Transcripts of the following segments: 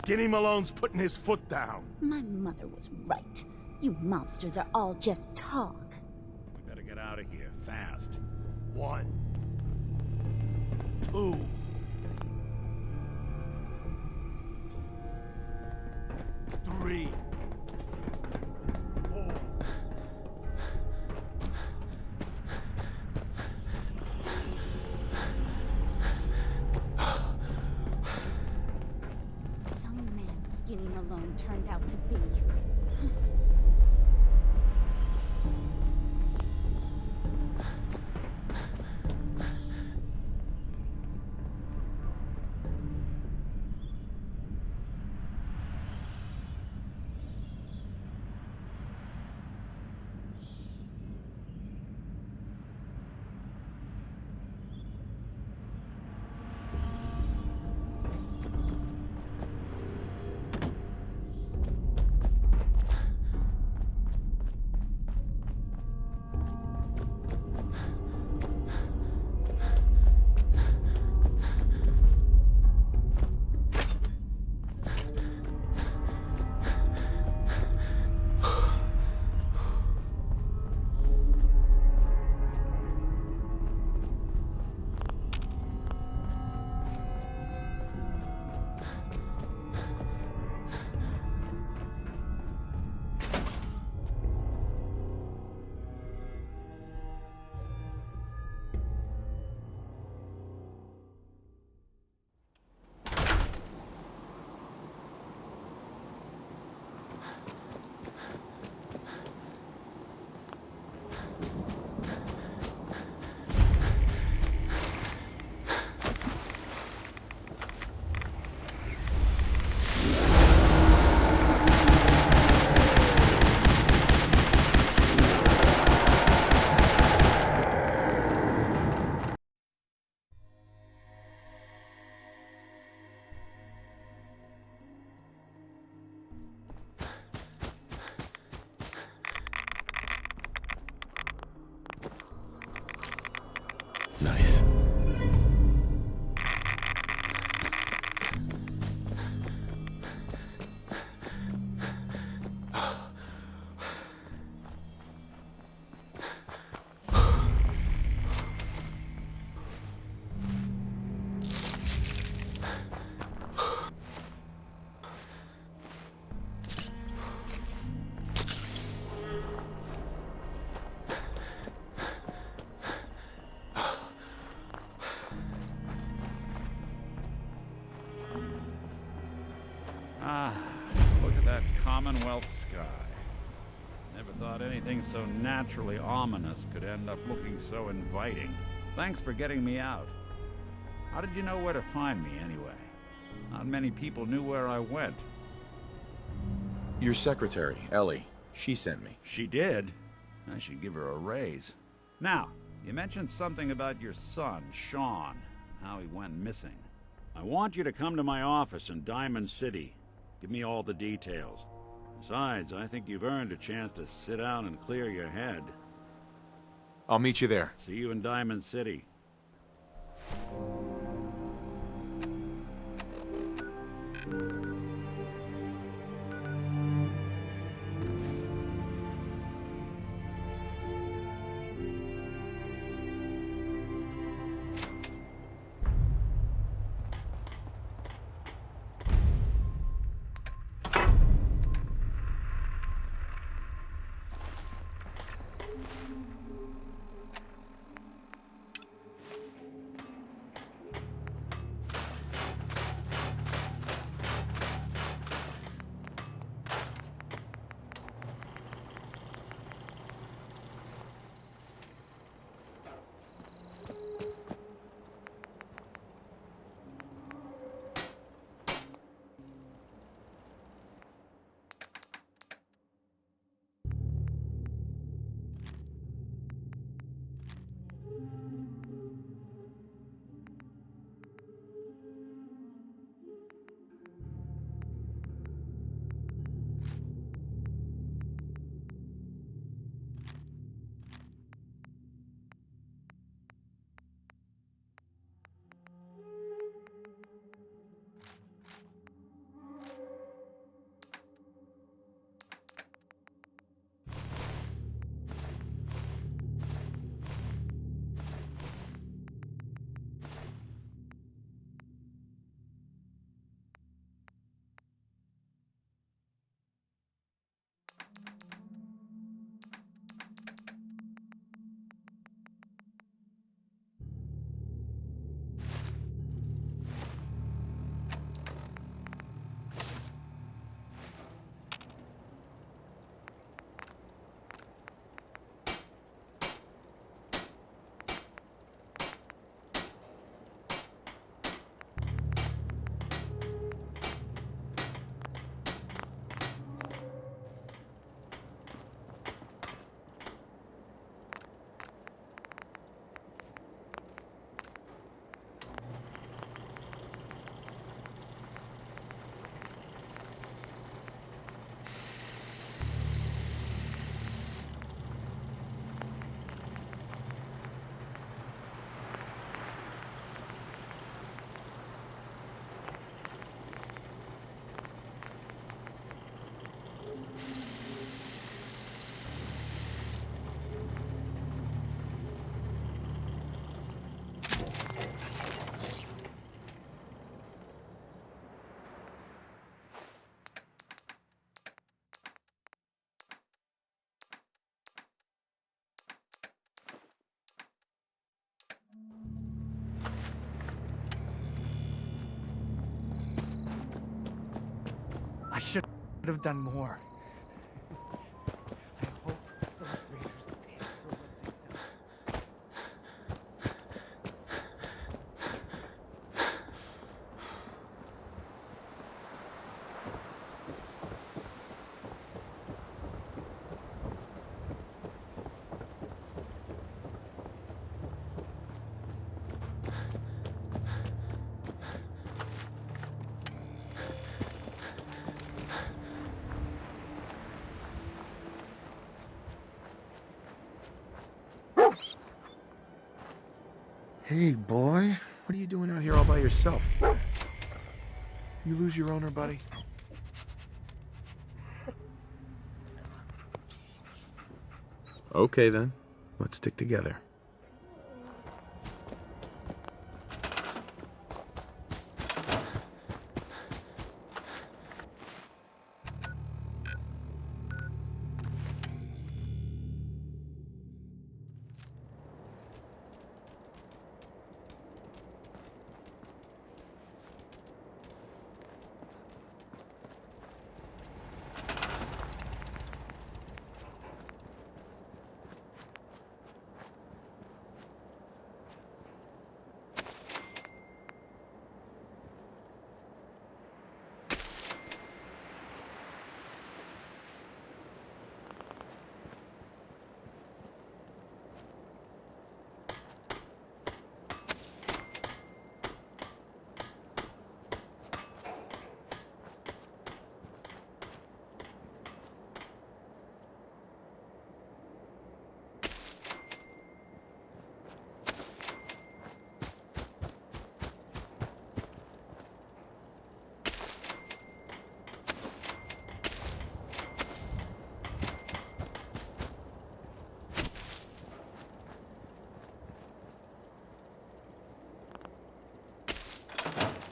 Skinny Malone's putting his foot down. My mother was right. You mobsters are all just talk. We better get out of here, fast. 1, 2. Three. 4. Some man Skinny Malone turned out to be. Nice. Ah, look at that Commonwealth sky. Never thought anything so naturally ominous could end up looking so inviting. Thanks for getting me out. How did you know where to find me, anyway? Not many people knew where I went. Your secretary, Ellie, she sent me. She did? I should give her a raise. Now, you mentioned something about your son, Sean, how he went missing. I want you to come to my office in Diamond City. Give me all the details. Besides, I think you've earned a chance to sit down and clear your head. I'll meet you there. See you in Diamond City. should have done more. I hope those raiders pay for what they've done. Hey, boy. What are you doing out here all by yourself? You lose your owner, buddy? Okay, then. Let's stick together.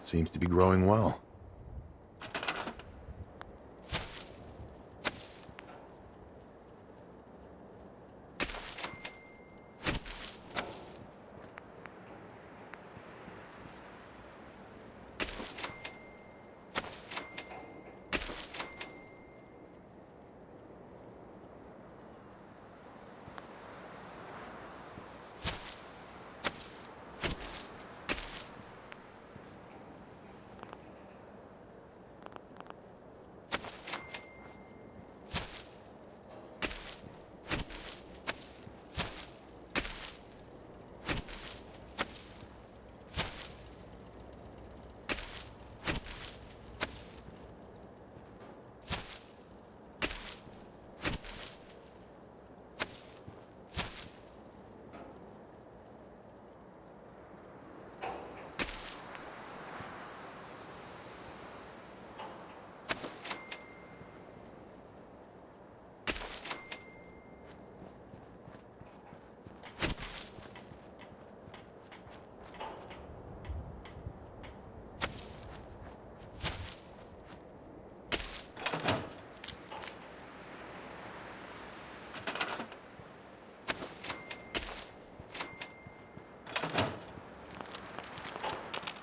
Seems to be growing well.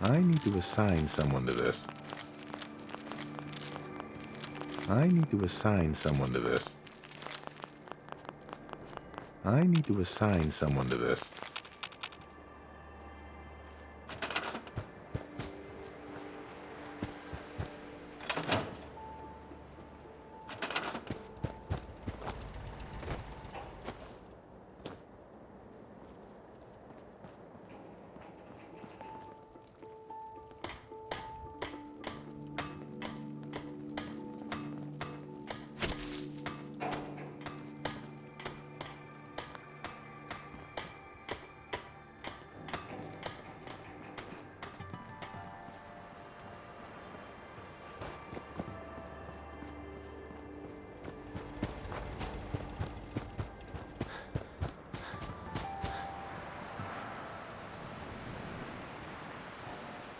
I need to assign someone to this. I need to assign someone to this. I need to assign someone to this.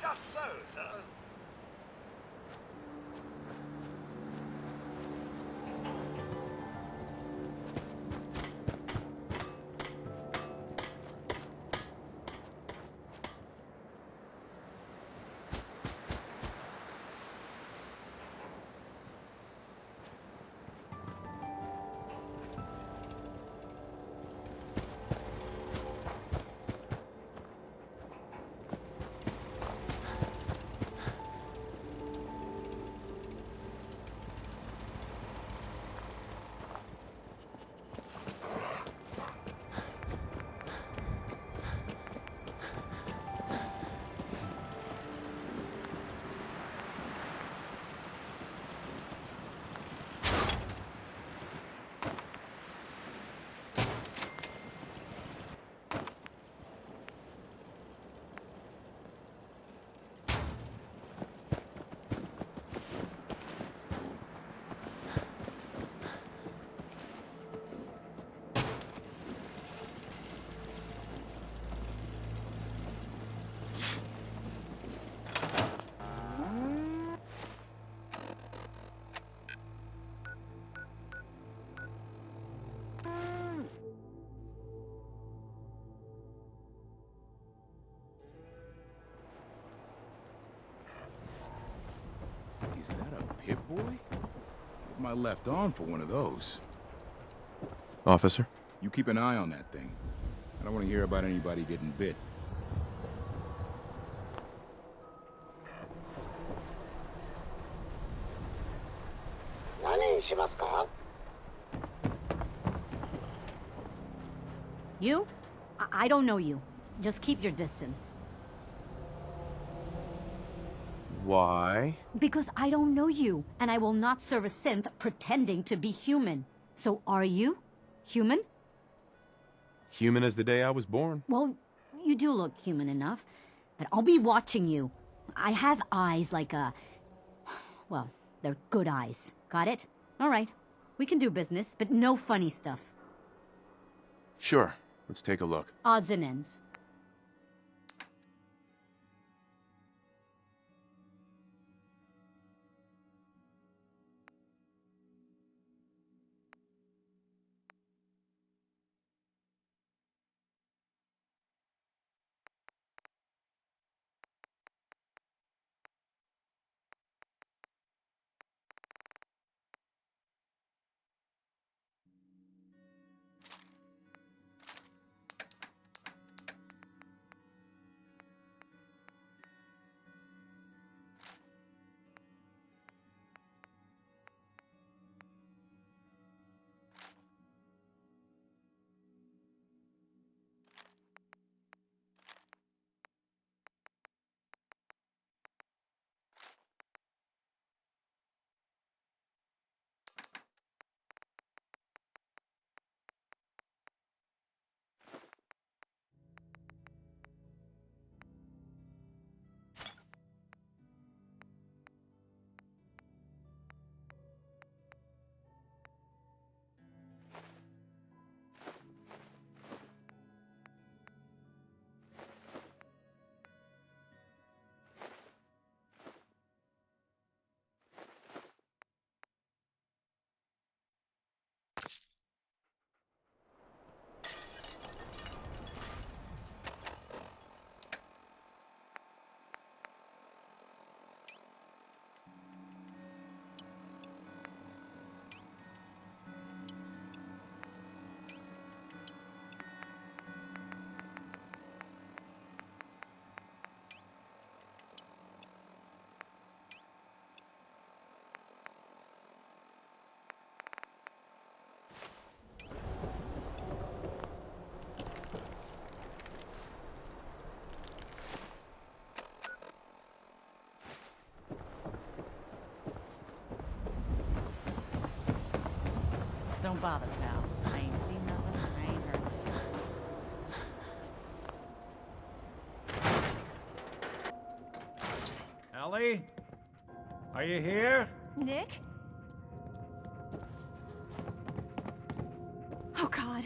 Just so, sir. Is that a Pip-Boy? Put my left arm for one of those. Officer? You keep an eye on that thing. I don't want to hear about anybody getting bit. You? I don't know you. Just keep your distance. Why? Because I don't know you, and I will not serve a synth pretending to be human. So are you? Human? Human as the day I was born. Well, you do look human enough, but I'll be watching you. I have eyes like a... Well, they're good eyes. Got it? All right. We can do business, but no funny stuff. Sure. Let's take a look. Odds and ends. Don't bother, pal. I ain't seen nothing, I ain't heard nothing. Ellie? Are you here? Nick? Oh God,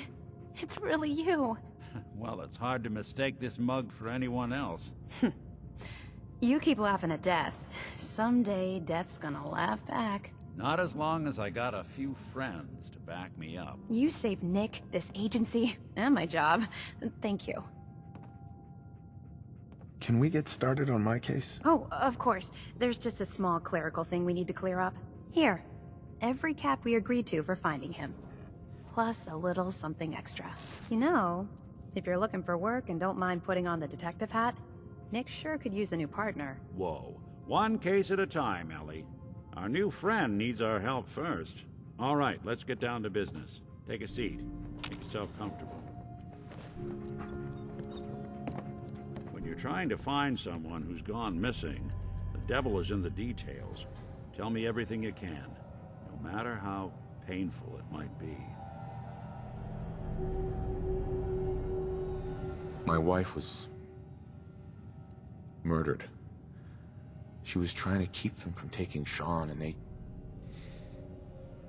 it's really you. Well, it's hard to mistake this mug for anyone else. You keep laughing at death. Someday, death's gonna laugh back. Not as long as I got a few friends to back me up. You saved Nick, this agency, and my job. Thank you. Can we get started on my case? Oh, of course. There's just a small clerical thing we need to clear up. Here. Every cap we agreed to for finding him. Plus a little something extra. You know, if you're looking for work and don't mind putting on the detective hat, Nick sure could use a new partner. Whoa. One case at a time, Ellie. Our new friend needs our help first. All right, let's get down to business. Take a seat. Make yourself comfortable. When you're trying to find someone who's gone missing, the devil is in the details. Tell me everything you can, no matter how painful it might be. My wife was murdered. She was trying to keep them from taking Sean, and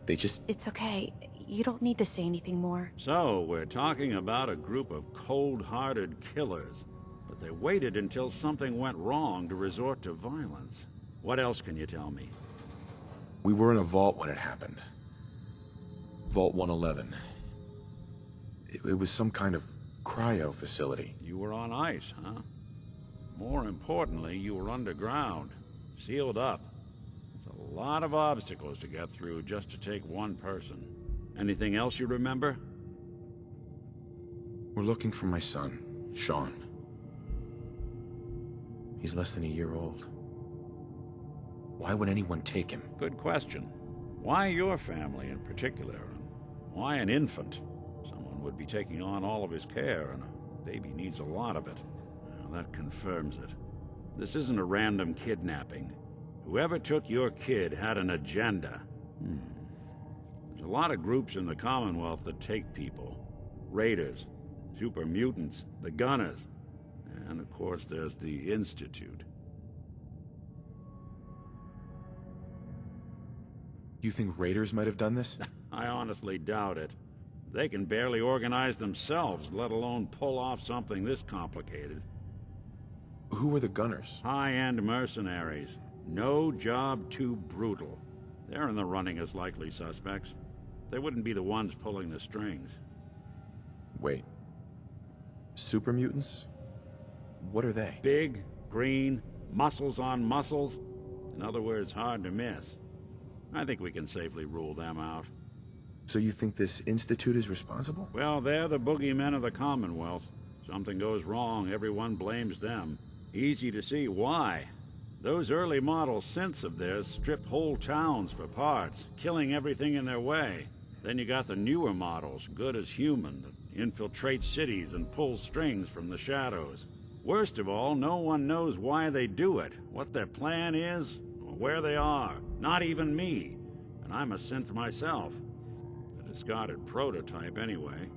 they just... It's okay. You don't need to say anything more. So, we're talking about a group of cold-hearted killers, but they waited until something went wrong to resort to violence. What else can you tell me? We were in a vault when it happened. Vault 111. It was some kind of cryo facility. You were on ice, huh? More importantly, you were underground, sealed up. It's a lot of obstacles to get through just to take one person. Anything else you remember? We're looking for my son, Sean. He's less than a year old. Why would anyone take him? Good question. Why your family in particular? And why an infant? Someone would be taking on all of his care, and a baby needs a lot of it. Well, that confirms it. This isn't a random kidnapping. Whoever took your kid had an agenda. There's a lot of groups in the Commonwealth that take people. Raiders, super mutants, the Gunners, and of course there's the Institute. You think raiders might have done this? I honestly doubt it. They can barely organize themselves, let alone pull off something this complicated. Who were the Gunners? High-end mercenaries. No job too brutal. They're in the running as likely suspects. They wouldn't be the ones pulling the strings. Wait. Super mutants? What are they? Big, green, muscles on muscles. In other words, hard to miss. I think we can safely rule them out. So you think this Institute is responsible? Well, they're the boogeymen of the Commonwealth. Something goes wrong, everyone blames them. Easy to see why. Those early model synths of theirs stripped whole towns for parts, killing everything in their way. Then you got the newer models, good as human, that infiltrate cities and pull strings from the shadows. Worst of all, no one knows why they do it, what their plan is, or where they are. Not even me. And I'm a synth myself. A discarded prototype anyway.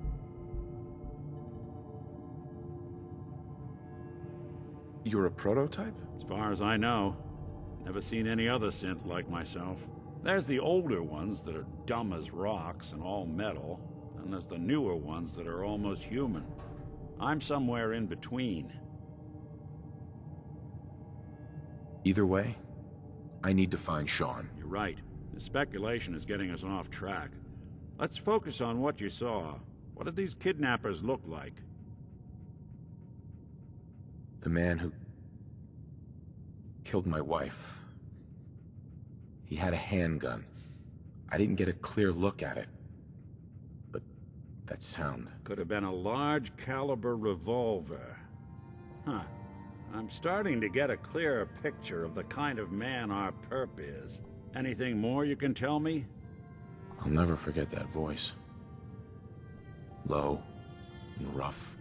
You're a prototype? As far as I know. Never seen any other synth like myself. There's the older ones that are dumb as rocks and all metal, and there's the newer ones that are almost human. I'm somewhere in between. Either way, I need to find Sean. You're right. The speculation is getting us off track. Let's focus on what you saw. What did these kidnappers look like? The man who killed my wife. He had a handgun. I didn't get a clear look at it. But that sound. Could have been a large caliber revolver. Huh. I'm starting to get a clearer picture of the kind of man our perp is. Anything more you can tell me? I'll never forget that voice. Low and rough.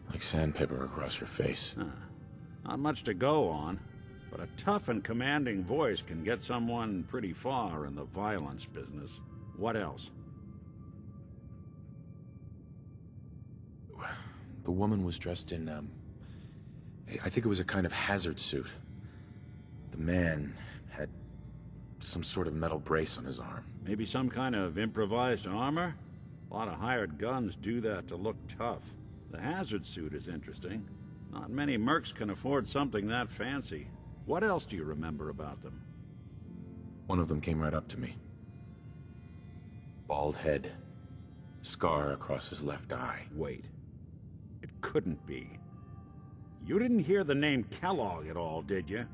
Like sandpaper across your face. Huh. Not much to go on, but a tough and commanding voice can get someone pretty far in the violence business. What else? The woman was dressed in, I think it was a kind of hazard suit. The man had some sort of metal brace on his arm. Maybe some kind of improvised armor? A lot of hired guns do that to look tough. The hazard suit is interesting. Not many mercs can afford something that fancy. What else do you remember about them? One of them came right up to me. Bald head. Scar across his left eye. Wait. It couldn't be. You didn't hear the name Kellogg at all, did you?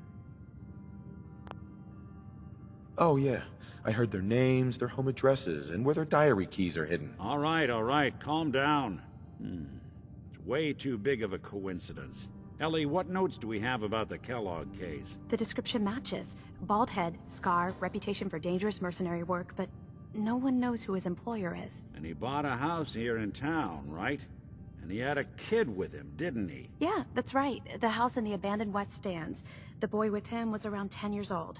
Oh, yeah. I heard their names, their home addresses, and where their diary keys are hidden. All right. Calm down. It's way too big of a coincidence. Ellie, what notes do we have about the Kellogg case? The description matches. Bald head, scar, reputation for dangerous mercenary work, but no one knows who his employer is. And he bought a house here in town, right? And he had a kid with him, didn't he? Yeah, that's right. The house in the abandoned West Stands. The boy with him was around 10 years old.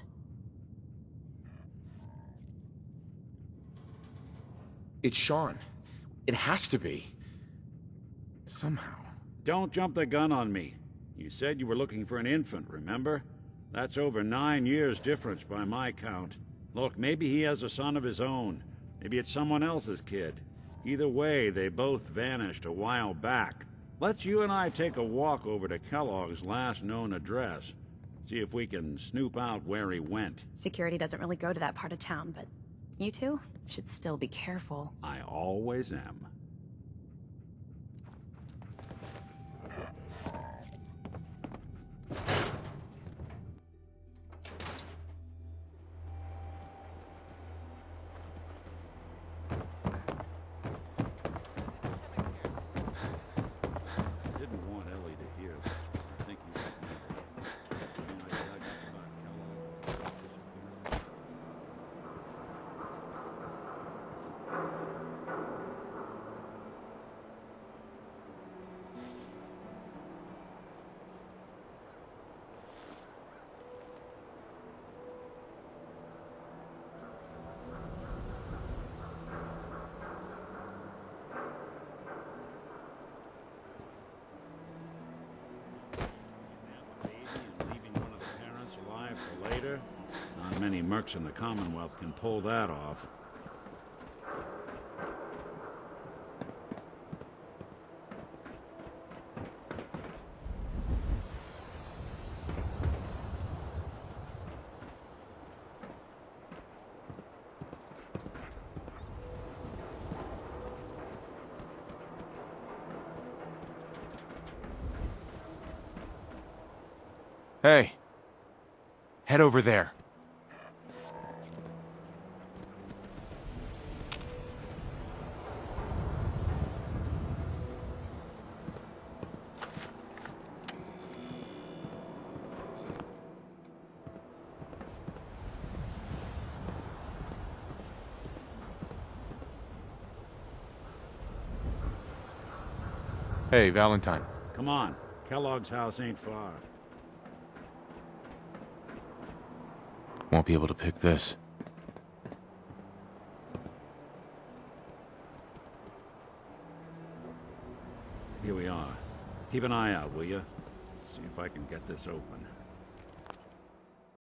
It's Sean. It has to be. Somehow. Don't jump the gun on me. You said you were looking for an infant, remember? That's over 9 years difference by my count. Look, maybe he has a son of his own. Maybe it's someone else's kid. Either way, they both vanished a while back. Let's you and I take a walk over to Kellogg's last known address. See if we can snoop out where he went. Security doesn't really go to that part of town, but you two should still be careful. I always am. Trader. Not many mercs in the Commonwealth can pull that off. Hey. Head over there. Hey, Valentine. Come on. Kellogg's house ain't far. Won't be able to pick this. Here we are. Keep an eye out, will you? See if I can get this open.